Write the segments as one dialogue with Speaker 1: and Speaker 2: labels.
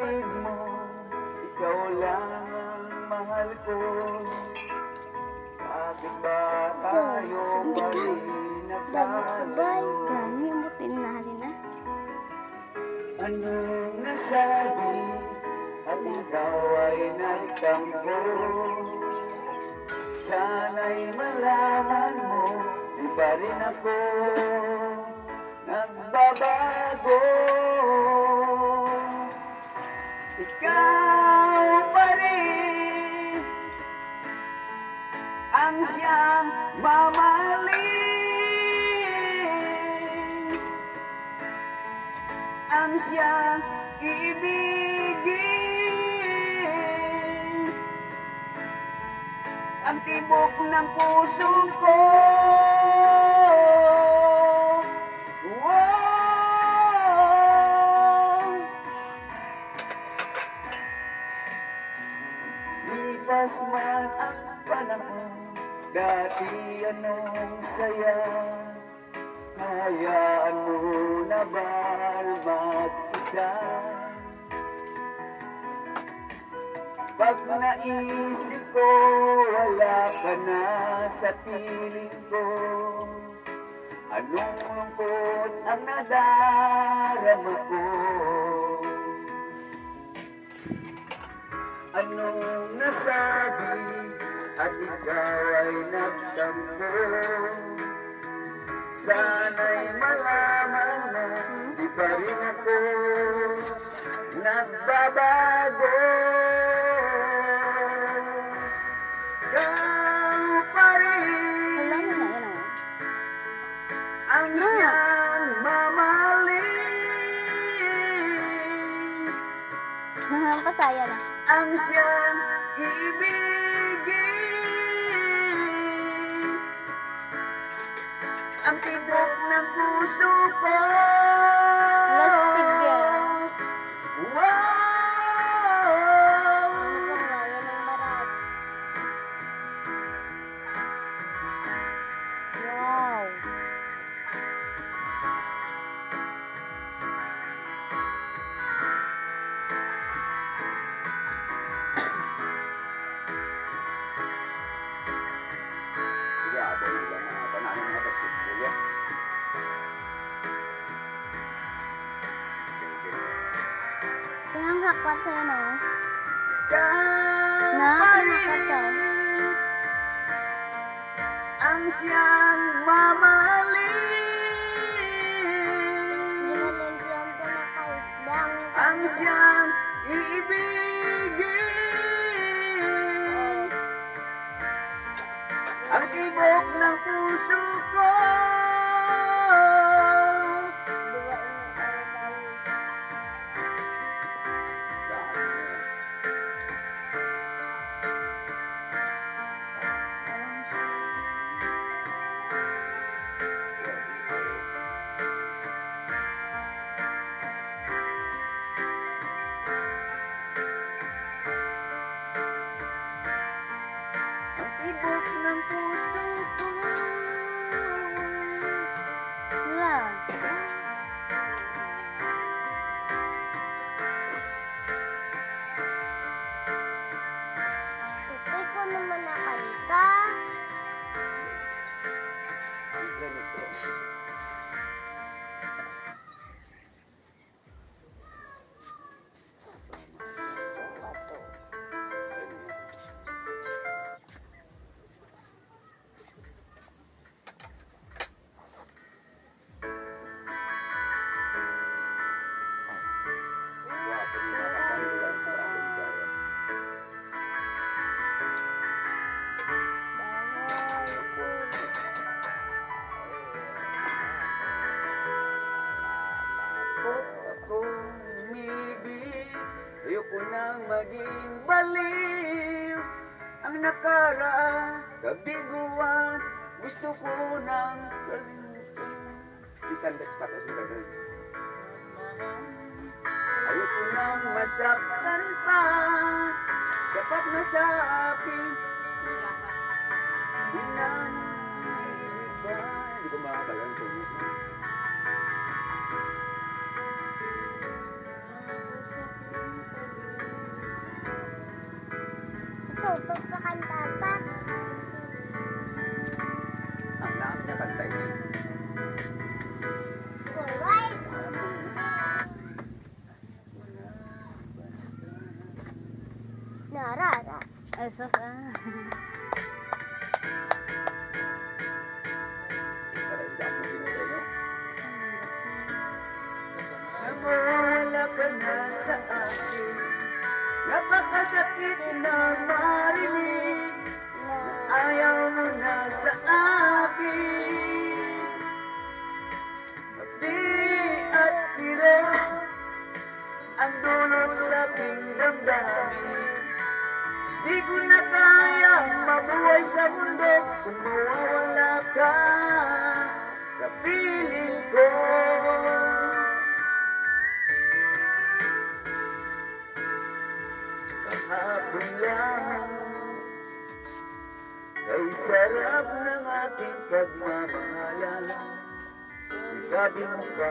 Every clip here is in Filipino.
Speaker 1: kapatid mo, ikaw lang ang mahal ko. Bakit ba tayo pa rin
Speaker 2: Sabay.
Speaker 1: nagkalayo?
Speaker 2: Gani, butin na rin na.
Speaker 1: Anong nasabi at ikaw ay nagtampo? Sana'y malaman mo, di pa rin ako nagbabago. Ikaw pa rin ang siyang mamahalin, ang siyang ibigin, ang tibok ng puso ko. Wow! Lipas man ang panahon, dati anong saya, hayaan mo na ba na mag-isa? Pag naisip ko, wala ka na sa piling ko. Anong lungkot ang nadarama ko? Anong nasabi at ikaw ay nagtampo? Sana'y malaman mo, di pa rin ako nagbabago. Ikaw pa rin
Speaker 2: Wala mo na yun, oh.
Speaker 1: ang siyang mamahalin,
Speaker 2: Pasaya na.
Speaker 1: ang siyang ibigin, ang tibok ng puso ko.
Speaker 2: Lastig yan.
Speaker 1: Wow!
Speaker 2: Yan ang maras. Wow.
Speaker 1: Grabe yung mga panahon ng mga basketball yan.
Speaker 2: Pinanghakwat sa'yo, no?
Speaker 1: Ikaw
Speaker 2: Na,
Speaker 1: pa
Speaker 2: pinanghakwat sa'yo.
Speaker 1: rin ang siyang mamahalin,
Speaker 2: Ginalimpyon ko na kaisdang.
Speaker 1: ang siyang iibigin, ang tibok ng puso ko. Ang tibok ng puso ko.
Speaker 2: Wala. Tutoy ko naman na kanta.
Speaker 1: Ang ganito. Guwapo ng mga katangilan sa bagong bayan. Akong umibig, ayoko nang maging baliw. Ang nakaraan, kabiguan, gusto ko nang kalimutan. Di tanda sa patas mo gagawin. Ayoko nang masaktan pa, dapat na sa akin. Di na ba? Hindi ko makakabalan kung gusto.
Speaker 2: Magpakanta pa.
Speaker 1: Ang lahat niya kantay niya.
Speaker 2: Alright. Narara.
Speaker 3: Esos
Speaker 1: Talaga ako binigay niyo.
Speaker 4: Nawawala ka na sa akin. Napakasakit na marinig. Ayaw mo na sa akin. Di at hirap ang dulot sa aking damdamin. Di ko na kayang mabuhay sa mundo kung mawawala ka sa piling ko. Kahapon lang ay sarap ng ating pagmamahalan. Ang sabi mo pa,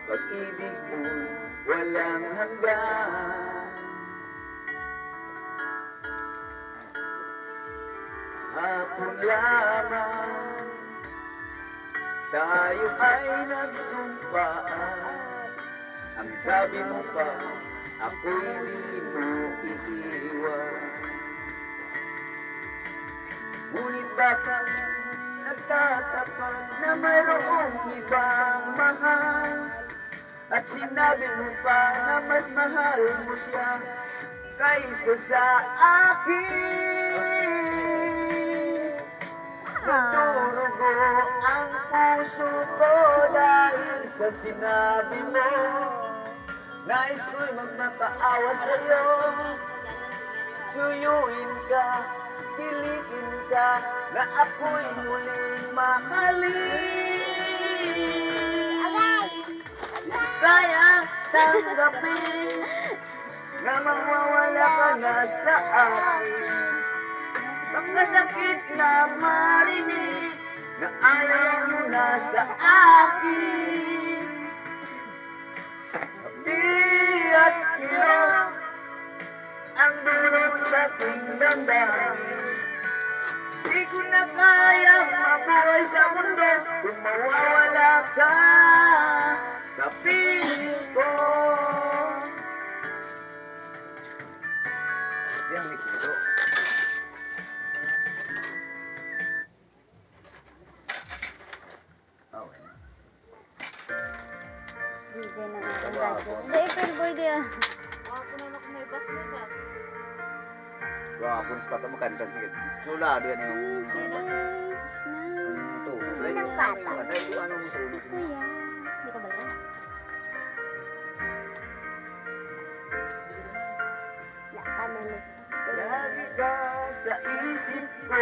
Speaker 4: pag-ibig mo'y walang hanggan. Hapon lamang tayo ay nagsumpaan. Ang sabi mo pa, ako'y di mo iiwan. Ngunit bakit nagtatapat na mayroong ibang mahal? At sinabi mo pa na mas mahal mo siya kaysa sa akin. Nagdurugo ang puso ko dahil sa sinabi mo. Nais ko'y magmakaawa sa'yo. Suyuin ka, pilitin ka, na ako'y muling mahalin.
Speaker 2: Agay.
Speaker 4: Kaya tanggapin na mawawala ka na sa akin. Pagkasakit na marinig na ayaw mo na sa akin. Di at hirap ang dulot sa aking damdamin. Di ko na kayang mabuhay sa mundo kung mawawala ka sa piling ko.
Speaker 1: Yan, mix ito. Okay na.
Speaker 3: DJ na natin radyo. Hindi, April Boy dia.
Speaker 1: Wah, pun sepatu makan tas ni. Sula dia ni yung tu.
Speaker 2: Sinang bata?
Speaker 1: Ada itu anu tu.
Speaker 3: Kuya, hindi ka bala?
Speaker 2: Wala ka na lipstick.
Speaker 4: Lagi ka sa isip ko.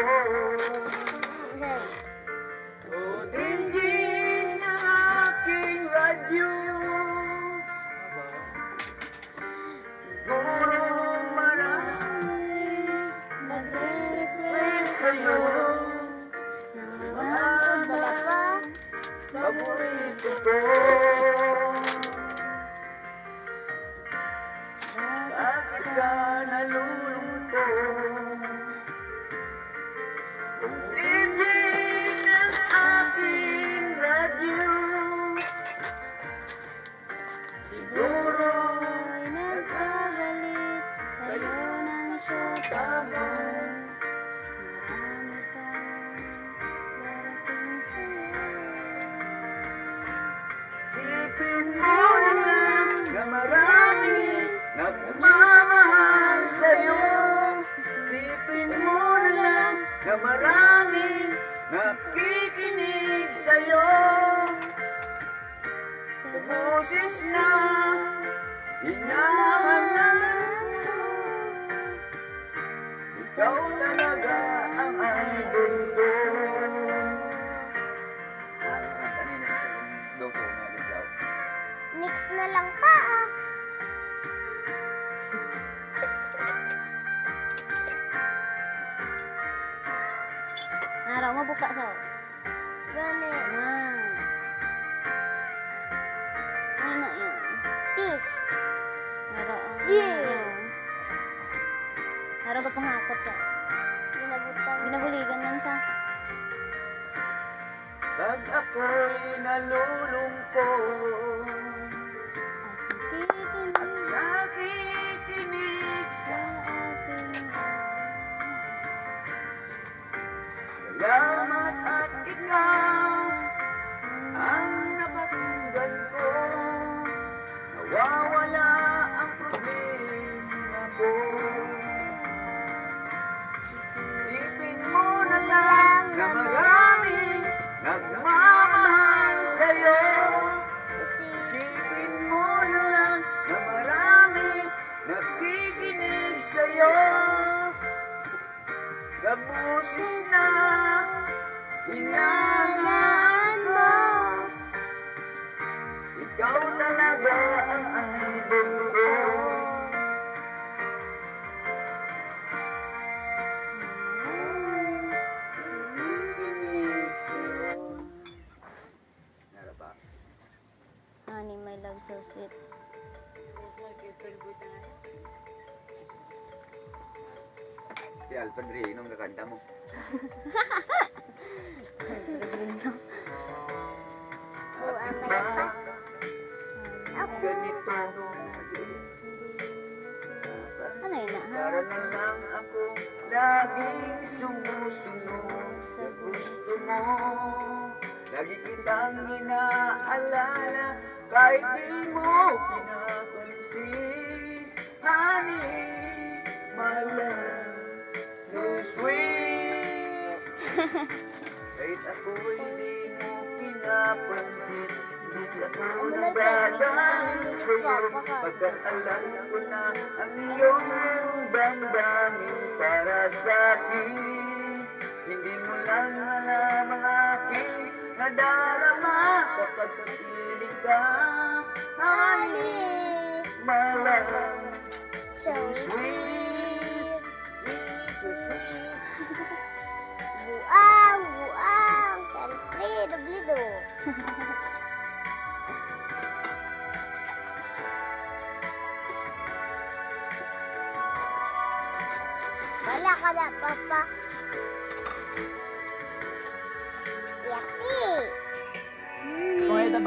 Speaker 4: O dinggin ng aking radyo. Siguro marami nagre-request sa'yo.
Speaker 2: Ang dala pa.
Speaker 4: Paborito ko. Bakit ka nalulungkot? Kung dinggin ng aking radyo. Siguro
Speaker 3: Ay, nagkagalit sa'yo ng syota mo. Marami pang darating sa'yo.
Speaker 4: sipin mo na lang na marami nagmamahal sa'yo. Sipin mo na lang na marami nakikinig sa'yo. Sa boses na hinahanap ko, ikaw talaga ang idol ko.
Speaker 1: Ang kanina sa doto na biglaw.
Speaker 2: Mix na lang pa ah.
Speaker 3: Araw mo buka sa.
Speaker 2: Ganun.
Speaker 3: Ano yun?
Speaker 2: Peace.
Speaker 3: Araw.
Speaker 2: Yeah.
Speaker 3: Araw ba pangakot ka?
Speaker 2: Butang.
Speaker 3: Ginabuligan lang sa.
Speaker 4: Pag ako'y nalulungkot, nakikinig
Speaker 3: Sa ating
Speaker 4: salamat at ikaw ang napakinggan ko. Nawawala ang problema ko. Isipin mo na lang na maraming nagmamahal sa'yo. Isipin mo na lang na maraming nakikinig sa'yo. Sa busis na hinangaan mo, ikaw talaga ang idol ko. Nakikinig sa'yo. Nara ba?
Speaker 3: Honey, my love so sweet.
Speaker 1: Si Alfred Rey, nung kakanta mo.
Speaker 2: Buang malapa.
Speaker 4: Ganito.
Speaker 3: Ano yun na, ha?
Speaker 4: Para na lang ako laging sumusunod sa gusto mo. Lagi kitang inaalala kahit di mo pinapansin. Honey, my love, so sweet. Kahit ako'y di mo pinapansin, hindi ako nagdadahil sa'yo. Pagkat alam ko na ang iyong damdamin para sa'kin. Hindi mo lang alam ang aking nadarama kapag kapiling ka. Honey, my love,
Speaker 2: So sweet.
Speaker 4: so sweet.
Speaker 2: Buang, buang. Alfredo Blido. Wala ka na, Papa. Yaki.
Speaker 3: My love.